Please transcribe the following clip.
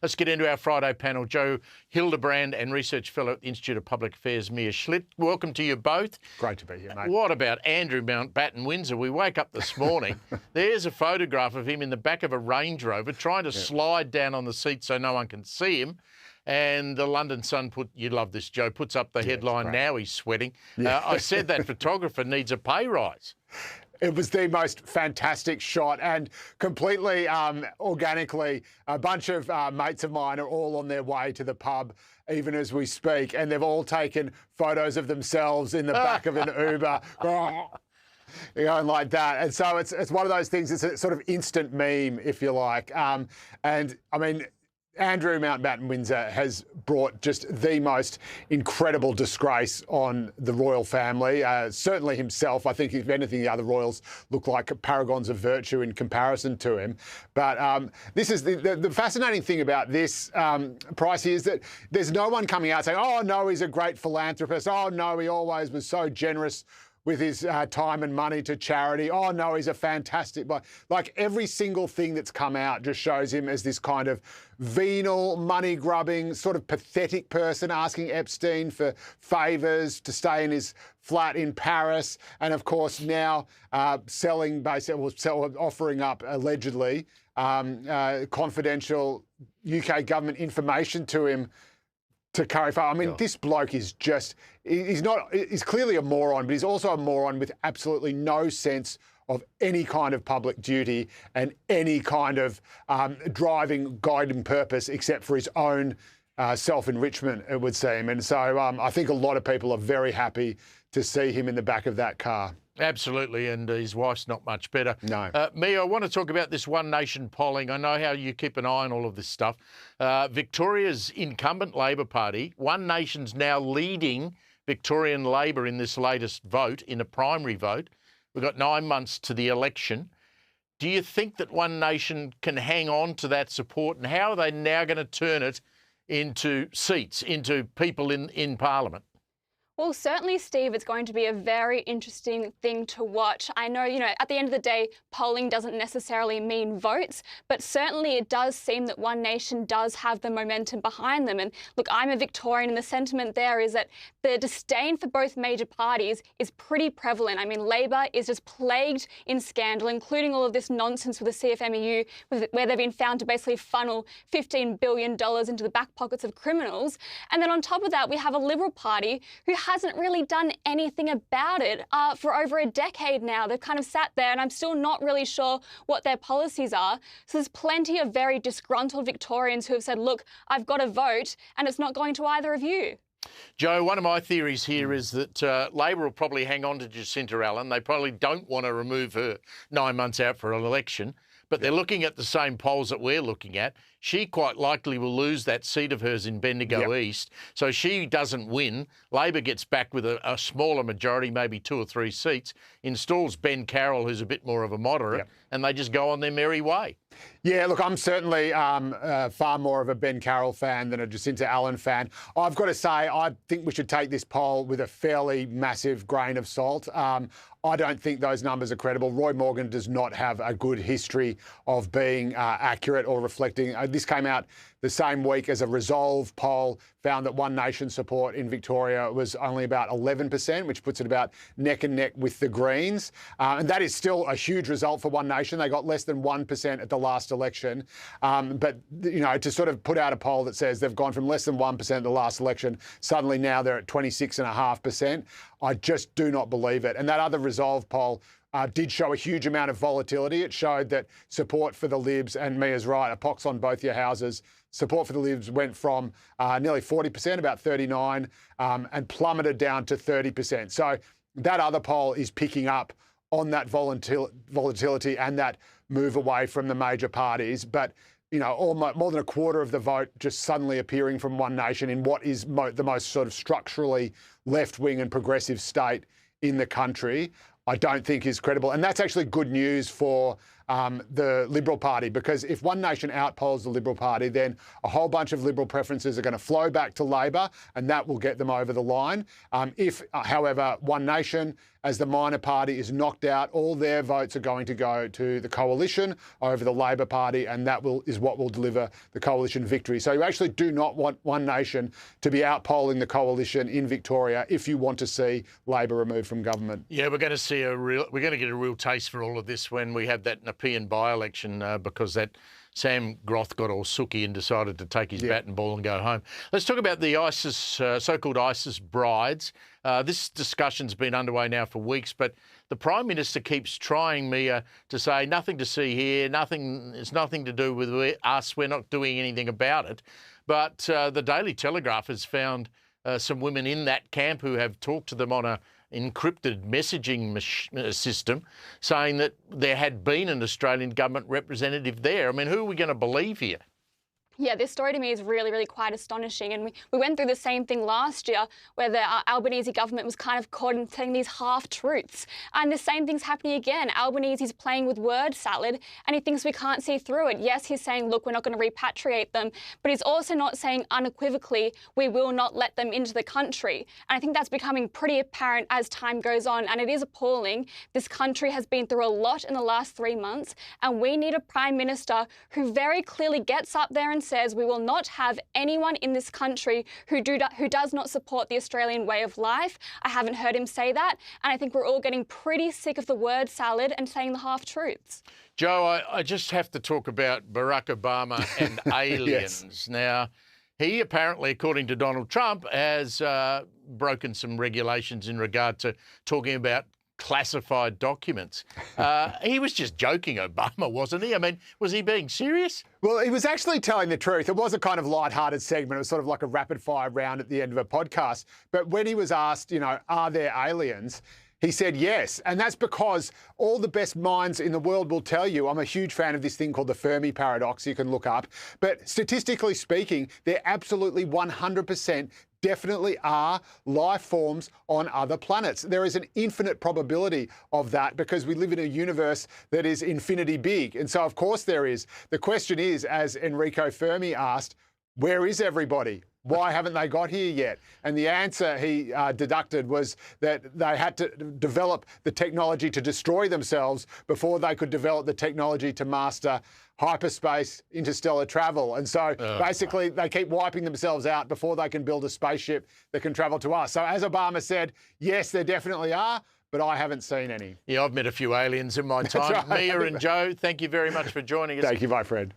Let's get into our Friday panel. Joe Hildebrand and Research Fellow at the Institute of Public Affairs, Mia Schlitt. Welcome to you both. Great to be here, mate. What about Andrew Mountbatten-Windsor? We wake up this morning, there's a photograph of him in the back of a Range Rover trying to slide down on the seat so no one can see him. And the London Sun you love this, Joe, puts up the headline, now he's sweating. I said that photographer needs a pay rise. It was the most fantastic shot, and completely organically, a bunch of mates of mine are all on their way to the pub even as we speak, and they've all taken photos of themselves in the back of an Uber. Going like that. And so it's one of those things, it's a sort of instant meme, if you like. And I mean, Andrew Mountbatten-Windsor has brought just the most incredible disgrace on the royal family. Certainly himself. I think, if anything, the other royals look like paragons of virtue in comparison to him. But this is the fascinating thing about this, Pricey, is that there's no one coming out saying, oh, no, he's a great philanthropist. Oh, no, he always was so generous with his time and money to charity. Oh, no, he's a fantastic... Like, every single thing that's come out just shows him as this kind of venal, money-grubbing, sort of pathetic person asking Epstein for favours to stay in his flat in Paris. And, of course, now offering up, allegedly, confidential UK government information to him to carry forward. I mean, this bloke is just, he's clearly a moron, but he's also a moron with absolutely no sense of any kind of public duty and any kind of guiding purpose except for his own self-enrichment, it would seem. And so I think a lot of people are very happy to see him in the back of that car. Absolutely, and his wife's not much better. No. Mia, I want to talk about this One Nation polling. I know how you keep an eye on all of this stuff. Victoria's incumbent Labor Party, One Nation's now leading Victorian Labor in this latest vote, in a primary vote. We've got 9 months to the election. Do you think that One Nation can hang on to that support, and how are they now going to turn it into seats, into people in Parliament? Well, certainly, Steve, it's going to be a very interesting thing to watch. I know, at the end of the day, polling doesn't necessarily mean votes, but certainly it does seem that One Nation does have the momentum behind them. And look, I'm a Victorian, and the sentiment there is that the disdain for both major parties is pretty prevalent. I mean, Labor is just plagued in scandal, including all of this nonsense with the CFMEU, where they've been found to basically funnel $15 billion into the back pockets of criminals. And then on top of that, we have a Liberal Party who hasn't really done anything about it for over a decade now. They've kind of sat there, and I'm still not really sure what their policies are. So there's plenty of very disgruntled Victorians who have said, look, I've got to vote, and it's not going to either of you. Joe, one of my theories here is that Labor will probably hang on to Jacinta Allen. They probably don't want to remove her 9 months out for an election, but they're looking at the same polls that we're looking at. She quite likely will lose that seat of hers in Bendigo East. So she doesn't win. Labor gets back with a smaller majority, maybe 2 or 3 seats, installs Ben Carroll, who's a bit more of a moderate, and they just go on their merry way. Yeah, look, I'm certainly far more of a Ben Carroll fan than a Jacinta Allen fan. I've got to say, I think we should take this poll with a fairly massive grain of salt. I don't think those numbers are credible. Roy Morgan does not have a good history of being accurate or reflecting. This came out the same week as a Resolve poll, found that One Nation support in Victoria was only about 11%, which puts it about neck and neck with the Greens. And that is still a huge result for One Nation. They got less than 1% at the last election. But, to sort of put out a poll that says they've gone from less than 1% at the last election, suddenly now they're at 26.5%. I just do not believe it. And that other Resolve poll did show a huge amount of volatility. It showed that support for the Libs, and Mia's right, a pox on both your houses, support for the Libs went from nearly 40%, about 39, and plummeted down to 30%. So that other poll is picking up on that volatility and that move away from the major parties. But, more than a quarter of the vote just suddenly appearing from One Nation in what is the most sort of structurally left-wing and progressive state in the country, I don't think is credible. And that's actually good news for the Liberal Party, because if One Nation outpolls the Liberal Party, then a whole bunch of Liberal preferences are going to flow back to Labor, and that will get them over the line. If, however, One Nation, as the minor party, is knocked out, all their votes are going to go to the coalition over the Labor Party, and that is what will deliver the coalition victory. So you actually do not want One Nation to be outpolling the coalition in Victoria if you want to see Labor removed from government. Yeah, we're going to get a real taste for all of this when we have that Nepean by-election, because that Sam Groth got all sooky and decided to take his bat and ball and go home. Let's talk about the ISIS, so-called ISIS brides. This discussion's been underway now for weeks, but the Prime Minister keeps trying, Mia, to say nothing to see here, it's nothing to do with us, we're not doing anything about it. But the Daily Telegraph has found some women in that camp who have talked to them on a encrypted messaging system, saying that there had been an Australian government representative there. I mean, who are we going to believe here? Yeah, this story to me is really, really quite astonishing. And we went through the same thing last year where the Albanese government was kind of caught in saying these half-truths. And the same thing's happening again. Albanese's playing with word salad and he thinks we can't see through it. Yes, he's saying, look, we're not going to repatriate them, but he's also not saying unequivocally, we will not let them into the country. And I think that's becoming pretty apparent as time goes on. And it is appalling. This country has been through a lot in the last 3 months. And we need a Prime Minister who very clearly gets up there and says we will not have anyone in this country who does not support the Australian way of life. I haven't heard him say that, and I think we're all getting pretty sick of the word salad and saying the half-truths. Joe, I just have to talk about Barack Obama and aliens. Yes. Now, he apparently, according to Donald Trump, has broken some regulations in regard to talking about classified documents. He was just joking, Obama, wasn't he? I mean, was he being serious? Well, he was actually telling the truth. It was a kind of light-hearted segment. It was sort of like a rapid-fire round at the end of a podcast. But when he was asked, you know, are there aliens? He said yes, and that's because all the best minds in the world will tell you, I'm a huge fan of this thing called the Fermi paradox you can look up, but statistically speaking, there absolutely 100% definitely are life forms on other planets. There is an infinite probability of that because we live in a universe that is infinity big, and so of course there is. The question is, as Enrico Fermi asked, where is everybody? Why haven't they got here yet? And the answer he deducted was that they had to develop the technology to destroy themselves before they could develop the technology to master hyperspace, interstellar travel. And so basically they keep wiping themselves out before they can build a spaceship that can travel to us. So as Obama said, yes, there definitely are, but I haven't seen any. Yeah, I've met a few aliens in my time. Right. Mia and Joe, thank you very much for joining us. Thank you, my friend.